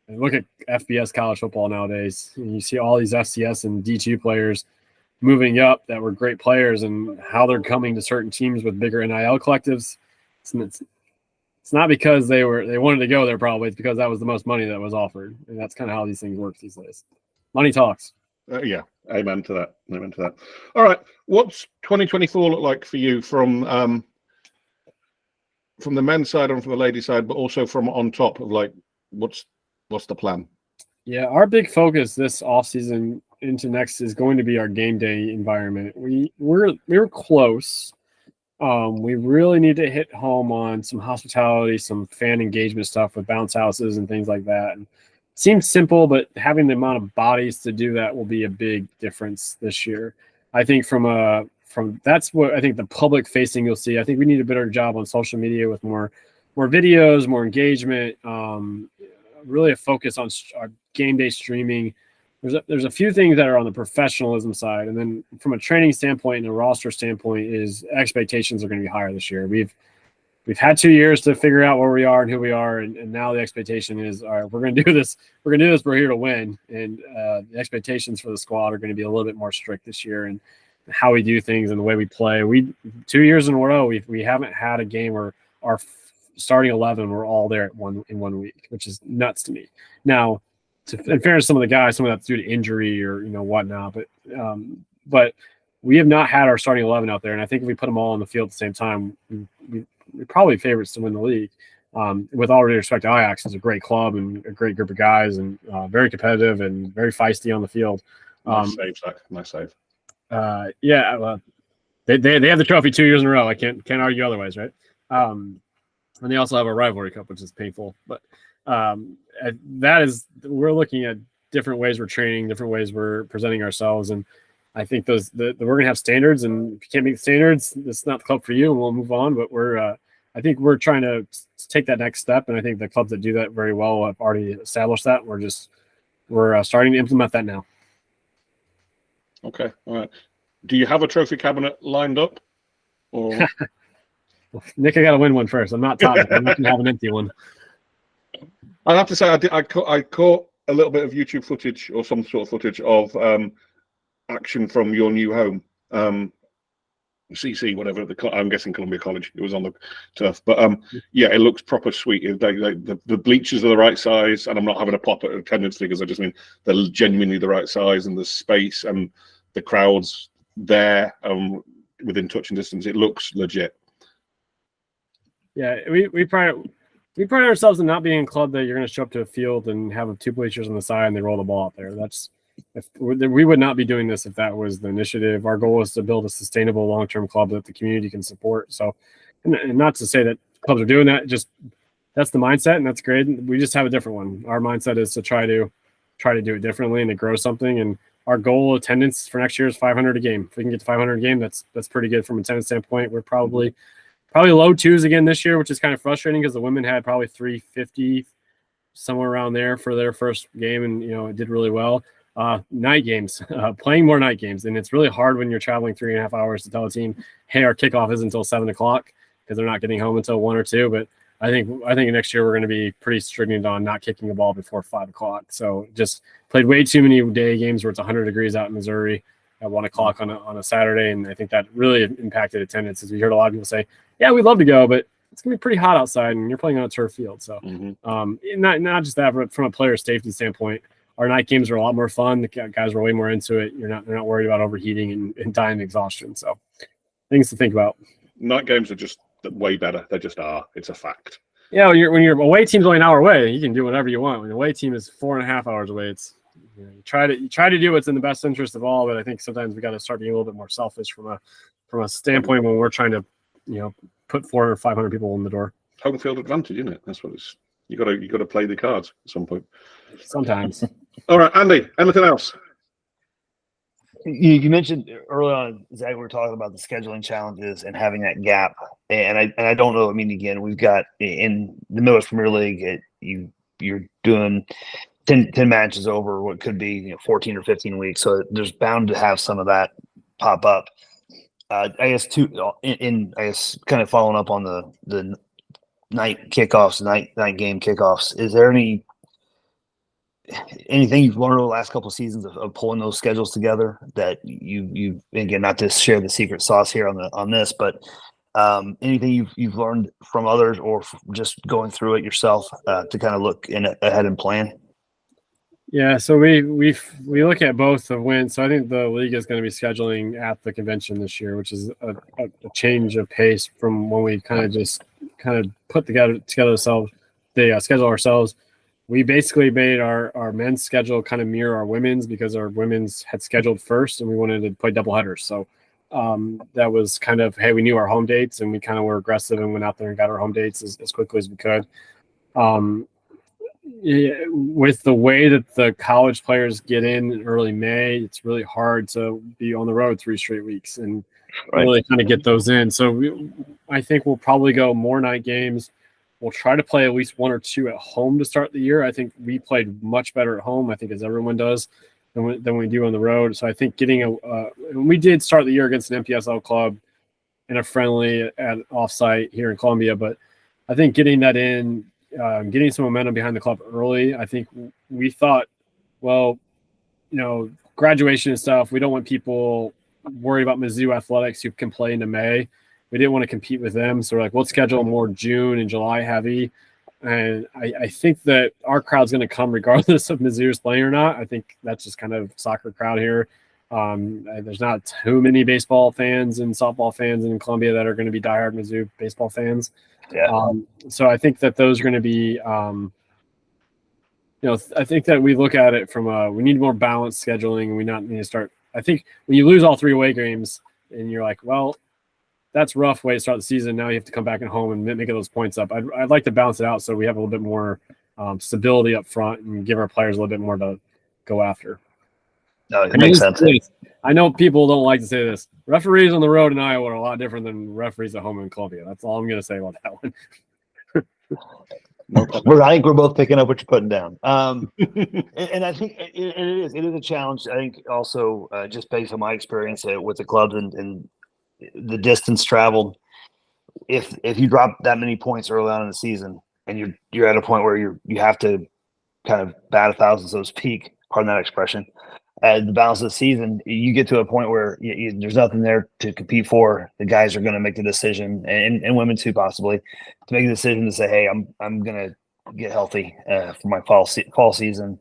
FBS college football nowadays, and you see all these FCS and D2 players moving up that were great players and how they're coming to certain teams with bigger NIL collectives. It's not because they wanted to go there, probably. It's because that was the most money that was offered. And that's kind of how these things work these days. Money talks. Yeah, amen to that. Amen to that. All right, what's 2024 look like for you from the men's side and from the ladies' side, but also from on top of like what's the plan? Yeah, our big focus this offseason into next is going to be our game day environment. We're close. We really need to hit home on some hospitality, some fan engagement stuff with bounce houses and things like that. And it seems simple, but having the amount of bodies to do that will be a big difference this year. I think from that's what I think the public facing you'll see. I think we need a better job on social media with more videos, more engagement, really a focus on our game day streaming. There's a few things that are on the professionalism side, and then from a training standpoint and a roster standpoint, is expectations are going to be higher this year. We've had 2 years to figure out where we are and who we are, and now the expectation is, all right, we're going to do this. We're going to do this. We're here to win, and the expectations for the squad are going to be a little bit more strict this year, and how we do things and the way we play. 2 years in a row, we haven't had a game where our starting 11 were all there in 1 week, which is nuts to me. Now, in fairness, some of the guys, some of that's due to injury or whatnot, but we have not had our starting 11 out there, and I think if we put them all on the field at the same time, we're probably favorites to win the league. With all due respect to Ajax, it's a great club and a great group of guys, and very competitive and very feisty on the field. Nice save, Zach. Nice save. Yeah, they have the trophy 2 years in a row. I can't argue otherwise, right? And they also have a rivalry cup, which is painful, but. We're looking at different ways we're training, different ways we're presenting ourselves, and I think we're going to have standards, and if you can't meet the standards, it's not the club for you, and we'll move on. But I think we're trying to take that next step, and I think the clubs that do that very well have already established that. We're starting to implement that now. Okay, all right. Do you have a trophy cabinet lined up, or Nick? I got to win one first. I'm not Tottenham. I'm not going to have an empty one. I have to say, I caught a little bit of YouTube footage or some sort of footage of action from your new home, CC, whatever. I'm guessing Columbia College. It was on the turf, but yeah, it looks proper sweet. The bleachers are the right size, and I'm not having a pop at attendance figures. I just mean they're genuinely the right size, and the space and the crowds there within touching distance. It looks legit. Yeah, we pride ourselves in not being a club that you're going to show up to a field and have 2 bleachers on the side and they roll the ball out there. We would not be doing this if that was the initiative. Our goal is to build a sustainable long-term club that the community can support. So, and not to say that clubs are doing that, just that's the mindset, and that's great. We just have a different one. Our mindset is to try to do it differently and to grow something. And our goal attendance for next year is 500 a game. If we can get to 500 a game, that's pretty good from an attendance standpoint. We're probably low twos again this year, which is kind of frustrating because the women had probably 350, somewhere around there for their first game, and it did really well. Night games, playing more night games, and it's really hard when you're traveling 3.5 hours to tell a team, hey, our kickoff isn't until 7 o'clock because they're not getting home until 1 or 2. But I think next year we're going to be pretty stringent on not kicking the ball before 5 o'clock. So just played way too many day games where it's 100 degrees out in Missouri at 1 o'clock on a Saturday, and I think that really impacted attendance, as we heard a lot of people say, yeah, we'd love to go, but it's going to be pretty hot outside, and you're playing on a turf field. So not just that, but from a player safety standpoint, our night games are a lot more fun. The guys were way more into it. They're not worried about overheating and dying of exhaustion. So things to think about. Night games are just way better. They just are. It's a fact. Yeah, when your away team's only an hour away, you can do whatever you want. When the away team is 4.5 hours away, it's you try to do what's in the best interest of all. But I think sometimes we got to start being a little bit more selfish from a standpoint when we're trying to put 400 or 500 people in the door. Home field advantage, isn't it? That's what it's. You got to play the cards at some point. Sometimes. All right, Andy. Anything else? You mentioned early on, Zach, we were talking about the scheduling challenges and having that gap. And I don't know. I mean, again, we've got in the Midwest Premier League, you're doing 10 matches over what could be 14 or 15 weeks. So there's bound to have some of that pop up. I guess kind of following up on the night kickoffs, night game kickoffs. Is there any anything you've learned over the last couple of seasons of pulling those schedules together that you again, not to share the secret sauce here on this, but anything you've learned from others or just going through it yourself to kind of look ahead and plan? Yeah, so we look at both of wins. So I think the league is going to be scheduling at the convention this year, which is a change of pace from when we kind of put together ourselves, the schedule ourselves. We basically made our men's schedule kind of mirror our women's because our women's had scheduled first and we wanted to play doubleheaders. So that was kind of, hey, we knew our home dates and we kind of were aggressive and went out there and got our home dates as quickly as we could. With the way that the college players get in early May, it's really hard to be on the road 3 straight weeks and really kind of get those in. So I think we'll probably go more night games. We'll try to play at least 1 or 2 at home to start the year. I think we played much better at home, I think, as everyone does, than we do on the road. So I think getting we did start the year against an MPSL club in a friendly at offsite here in Columbia, but I think getting that in, getting some momentum behind the club early. I think we thought, well, graduation and stuff, we don't want people worried about Mizzou athletics who can play into May. We didn't want to compete with them. So we're like, let's schedule more June and July heavy. And I think that our crowd's going to come regardless of Mizzou's playing or not. I think that's just kind of soccer crowd here. There's not too many baseball fans and softball fans in Columbia that are going to be diehard Mizzou baseball fans. Yeah. So I think that those are going to be, I think that we look at it from we need more balanced scheduling. We not need to start. I think when you lose all 3 away games and you're like, well, that's a rough way to start the season. Now you have to come back at home and make those points up. I'd like to balance it out so we have a little bit more stability up front and give our players a little bit more to go after. No, it makes sense. I know people don't like to say this. Referees on the road in Iowa are a lot different than referees at home in Columbia. That's all I'm going to say about that one. I think we're both picking up what you're putting down. And I think it is a challenge. I think also just based on my experience with the clubs and the distance traveled, if you drop that many points early on in the season and you're at a point where you have to kind of bat 1,000, so to speak, pardon that expression, the balance of the season, you get to a point where there's nothing there to compete for. The guys are going to make the decision, and women too, possibly, to make a decision to say, hey, I'm going to get healthy for my fall season,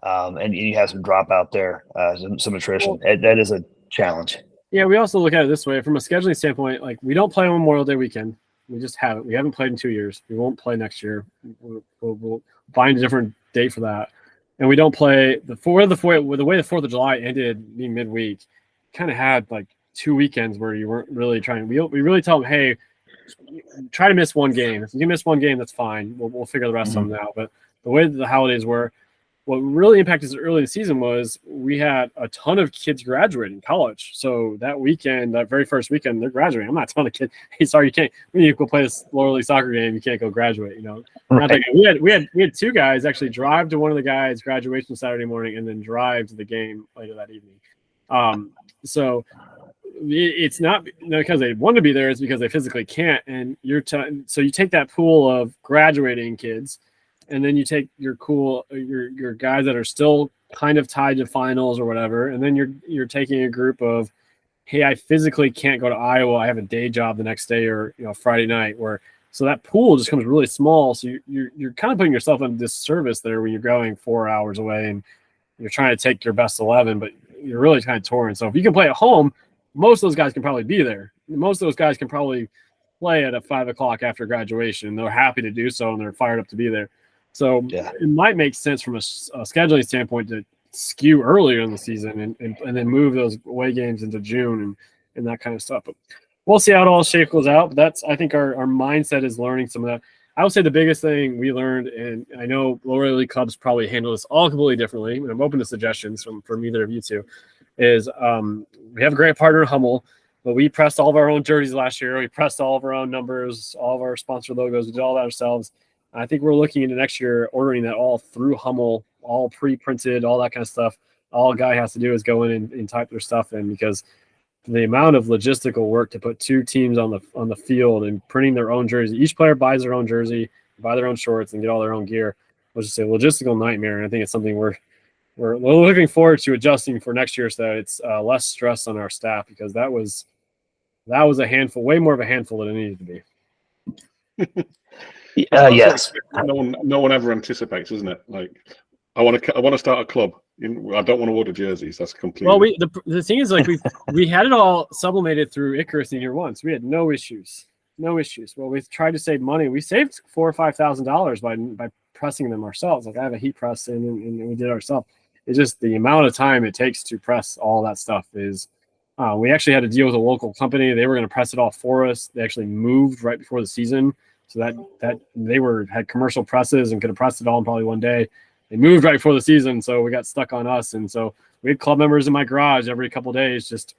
and you have some drop out there, some attrition. That is a challenge. Yeah, we also look at it this way from a scheduling standpoint. Like, we don't play on Memorial Day weekend. We just haven't. We haven't played in 2 years. We won't play next year. We'll find a different date for that. And we don't play the way the 4th of July ended being midweek. Kind of had like 2 weekends where you weren't really trying. We really tell them, hey, try to miss 1 game. If you miss 1 game, that's fine. We'll figure the rest of them out. But the way that the holidays were, what really impacted us early in the season was we had a ton of kids graduating college. So that weekend, that very first weekend, they're graduating. I'm not telling a kid, hey, sorry, you can't. When you go play this lower league soccer game, you can't go graduate. Right. We had 2 guys actually drive to one of the guys' graduation Saturday morning and then drive to the game later that evening. So it's not because they want to be there; it's because they physically can't. And so you take that pool of graduating kids. And then you take your guys that are still kind of tied to finals or whatever, and then you're taking a group of, hey, I physically can't go to Iowa. I have a day job the next day or Friday night. So that pool just becomes really small. So you're kind of putting yourself in disservice there when you're going 4 hours away and you're trying to take your best 11, but you're really kind of torn. So if you can play at home, most of those guys can probably be there. Most of those guys can probably play at 5 o'clock after graduation. They're happy to do so and they're fired up to be there. So It might make sense from a scheduling standpoint to skew earlier in the season and then move those away games into June and that kind of stuff. But we'll see how it all shakes out. But I think our mindset is learning some of that. I would say the biggest thing we learned, and I know lower league clubs probably handle this all completely differently, and I'm open to suggestions from either of you two, is we have a great partner in Hummel, but we pressed all of our own jerseys last year. We pressed all of our own numbers, all of our sponsor logos. We did all that ourselves. I think we're looking into next year ordering that all through Hummel, all pre-printed, all that kind of stuff. All a guy has to do is go in and type their stuff in, because the amount of logistical work to put 2 teams on the field and printing their own jersey. Each player buys their own jersey, buy their own shorts, and get all their own gear. let's just say, logistical nightmare. And I think it's something we're looking forward to adjusting for next year, so that it's less stress on our staff, because that was a handful, way more of a handful than it needed to be. Yes. No one ever anticipates, isn't it? Like, I want to start a club. I don't want to order jerseys. That's completely. Well, the thing is, like, we had it all sublimated through Icarus in year one, so we had no issues. Well, we tried to save money. We saved $4,000 or $5,000 by pressing them ourselves. Like, I have a heat press and we did it ourselves. It's just the amount of time it takes to press all that stuff is. We actually had to deal with a local company. They were going to press it all for us. They actually moved right before the season, so that they had commercial presses and could have pressed it all in probably one day. They moved right before the season, so we got stuck on us. And so we had club members in my garage every couple of days just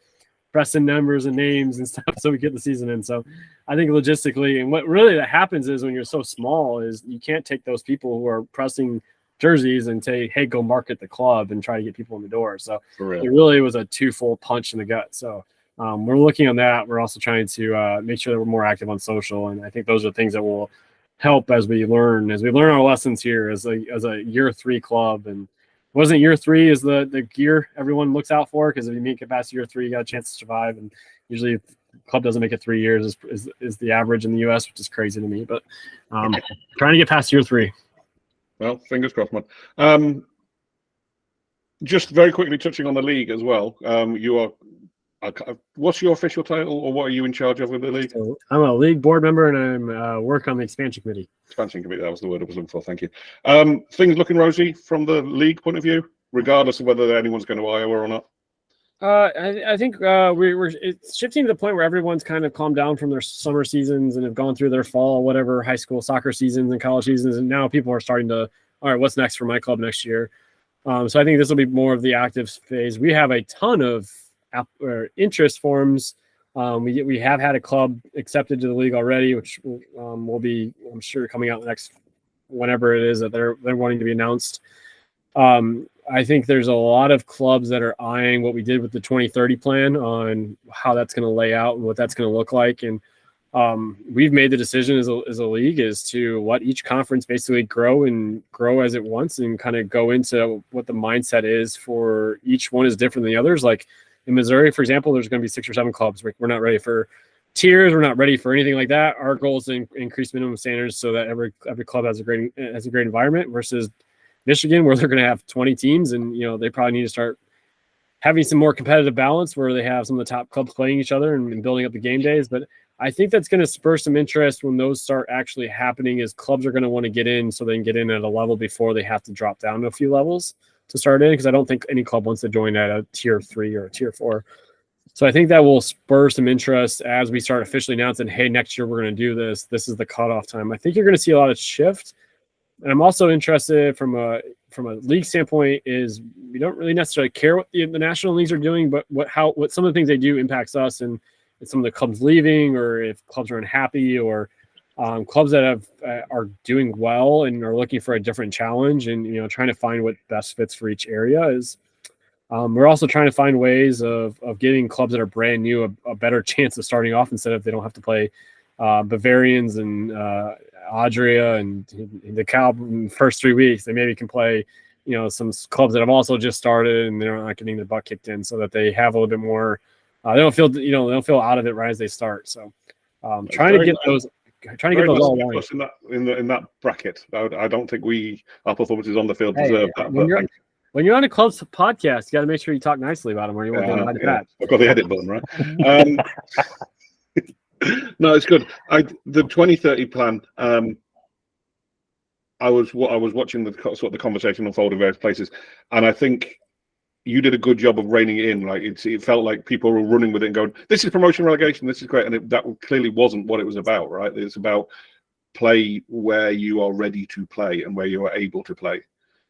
pressing numbers and names and stuff so we get the season in. So I think logistically, and what really that happens is when you're so small is you can't take those people who are pressing jerseys and say, hey, go market the club and try to get people in the door. So it really was a twofold punch in the gut. So we're looking on that. We're also trying to make sure that we're more active on social. And I think those are things that will help as we learn our lessons here as a year 3 club. And wasn't year 3 is the gear everyone looks out for, because if you make it past year 3, you got a chance to survive. And usually if the club doesn't make it 3 years is the average in the US, which is crazy to me, but trying to get past year 3. Well, fingers crossed, man. Just very quickly touching on the league as well. You are. What's your official title, or what are you in charge of with the league? So I'm a league board member, and I'm work on the expansion committee. Expansion committee. That was the word I was looking for. Thank you. Things looking rosy from the league point of view, regardless of whether anyone's going to Iowa or not. I think it's shifting to the point where everyone's kind of calmed down from their summer seasons and have gone through their fall, whatever, high school soccer seasons and college seasons, and now people are starting to, all right, what's next for my club next year? So I think this will be more of the active phase. We have a ton of interest forms. We have had a club accepted to the league already, which will be, I'm sure, coming out next whenever it is that they're wanting to be announced. I think there's a lot of clubs that are eyeing what we did with the 2030 plan on how that's going to lay out and what that's going to look like. And we've made the decision as a league is to let each conference basically grow as it wants and kind of go into what the mindset is for each one is different than the others. Like in Missouri, for example, there's going to be 6 or 7 clubs. We're not ready for tiers. We're not ready for anything like that. Our goal is to increase minimum standards so that every club has a great environment, versus Michigan, where they're going to have 20 teams, and they probably need to start having some more competitive balance where they have some of the top clubs playing each other and building up the game days. But I think that's going to spur some interest when those start actually happening, is clubs are going to want to get in so they can get in at a level before they have to drop down a few levels to start in, because I don't think any club wants to join at a tier 3 or a tier 4. So I think that will spur some interest as we start officially announcing, hey, next year we're going to do this. This is the cutoff time. I think you're going to see a lot of shift. And I'm also interested from a league standpoint is we don't really necessarily care what the national leagues are doing, but what some of the things they do impacts us, and some of the clubs leaving, or if clubs are unhappy, or clubs that are doing well and are looking for a different challenge, and trying to find what best fits for each area is. We're also trying to find ways of giving clubs that are brand new a better chance of starting off, instead of they don't have to play Bavarians and Adria and the Cal in the first 3 weeks. They maybe can play, some clubs that have also just started and they're not getting their butt kicked in, so that they have a little bit more. They don't feel out of it right as they start. So trying to get those all going. In that bracket. I don't think our performances on the field deserve that. When you're on a club's podcast, you got to make sure you talk nicely about them, or you won't get invited back. I've got the edit button, right? No, it's good. The 2030 plan. I was watching the conversation unfold in various places, and I think you did a good job of reining it in. Like it felt like people were running with it and going, "This is promotion relegation. This is great," and that clearly wasn't what it was about. Right? It's about play where you are ready to play and where you are able to play.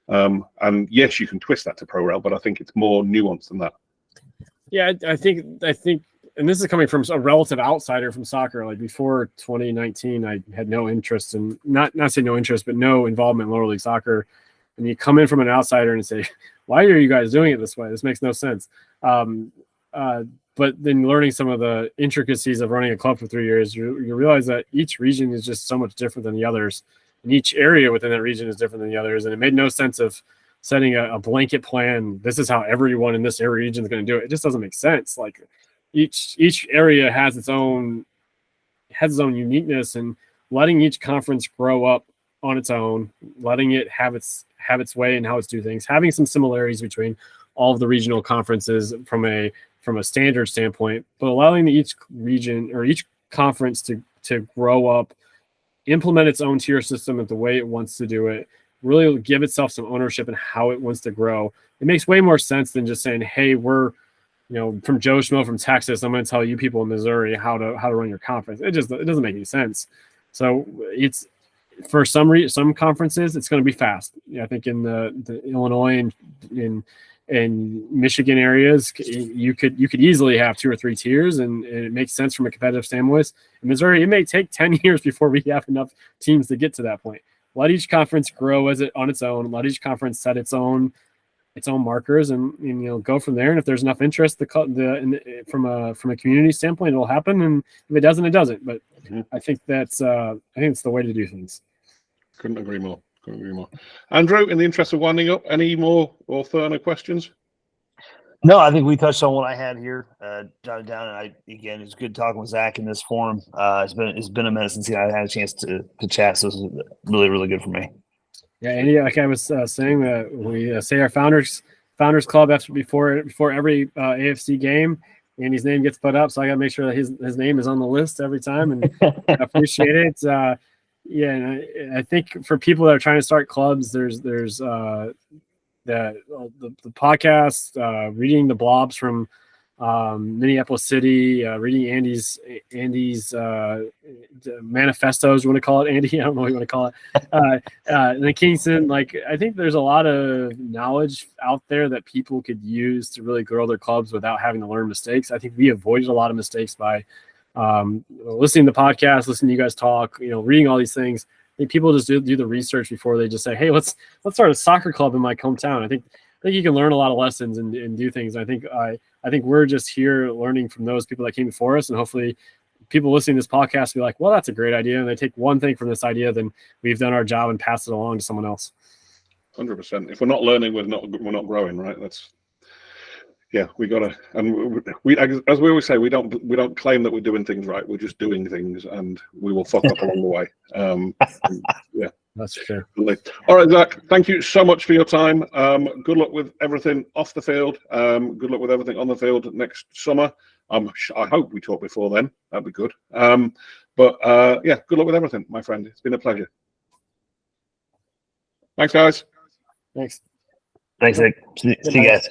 And yes, you can twist that to pro rel, but I think it's more nuanced than that. Yeah, I think, and this is coming from a relative outsider from soccer. Like before 2019, I had no interest in, not say no interest, but no involvement in lower league soccer. And you come in from an outsider and say, why are you guys doing it this way? This makes no sense. But then learning some of the intricacies of running a club for 3 years, you realize that each region is just so much different than the others. and each area within that region is different than the others. And it made no sense of setting a blanket plan. This is how everyone in this area region is going to do it. It just doesn't make sense. Like each area has its own uniqueness, and letting each conference grow up on its own, letting it have its way and how it's do things, having some similarities between all of the regional conferences from a standard standpoint, but allowing each region or each conference to grow up, implement its own tier system at the way it wants to do it, really give itself some ownership in how it wants to grow. It makes way more sense than just saying, hey, we're from Joe Schmo from Texas, I'm going to tell you people in Missouri how to run your conference. It doesn't make any sense. So it's for some conferences, it's going to be fast. I think in the Illinois and Michigan areas, you could easily have 2 or 3 tiers, and it makes sense from a competitive standpoint. In Missouri, it may take 10 years before we have enough teams to get to that point. Let each conference grow on its own. Let each conference set its own markers, and go from there. And if there's enough interest, from a community standpoint, it'll happen. And if it doesn't, it doesn't. But I think it's the way to do things. Couldn't agree more. Andrew, in the interest of winding up, any more or further questions? No, I think we touched on what I had here, jotted down. And again, it's good talking with Zach in this forum. It's been a minute since I had a chance to chat, so this is really, really good for me. Yeah, Andy, like I was saying, that we say our founders club before every AFC game. Andy's name gets put up, so I got to make sure that his name is on the list every time, and I appreciate it. And I think for people that are trying to start clubs, there's the podcast, reading the blobs from Minneapolis City, reading Andy's manifestos, you want to call it, Andy? I don't know what you want to call it. And then Kingston, like, I think there's a lot of knowledge out there that people could use to really grow their clubs without having to learn mistakes. I think we avoided a lot of mistakes by listening to podcasts, listening to you guys talk, reading all these things. I think people just do the research before they just say, hey, let's start a soccer club in my hometown. I think you can learn a lot of lessons and do things. I think we're just here learning from those people that came before us, and hopefully people listening to this podcast will be like, well, that's a great idea. And they take one thing from this idea, then we've done our job and passed it along to someone else. 100%. If we're not learning, we're not growing, right? We gotta, and we, as we always say, we don't claim that we're doing things right. We're just doing things, and we will fuck up along the way. That's fair. All right, Zach, thank you so much for your time. Good luck with everything off the field. Good luck with everything on the field next summer. I hope we talk before then. That'd be good. Good luck with everything, my friend. It's been a pleasure. Thanks, guys. Thanks. Thanks, Nick. See you guys.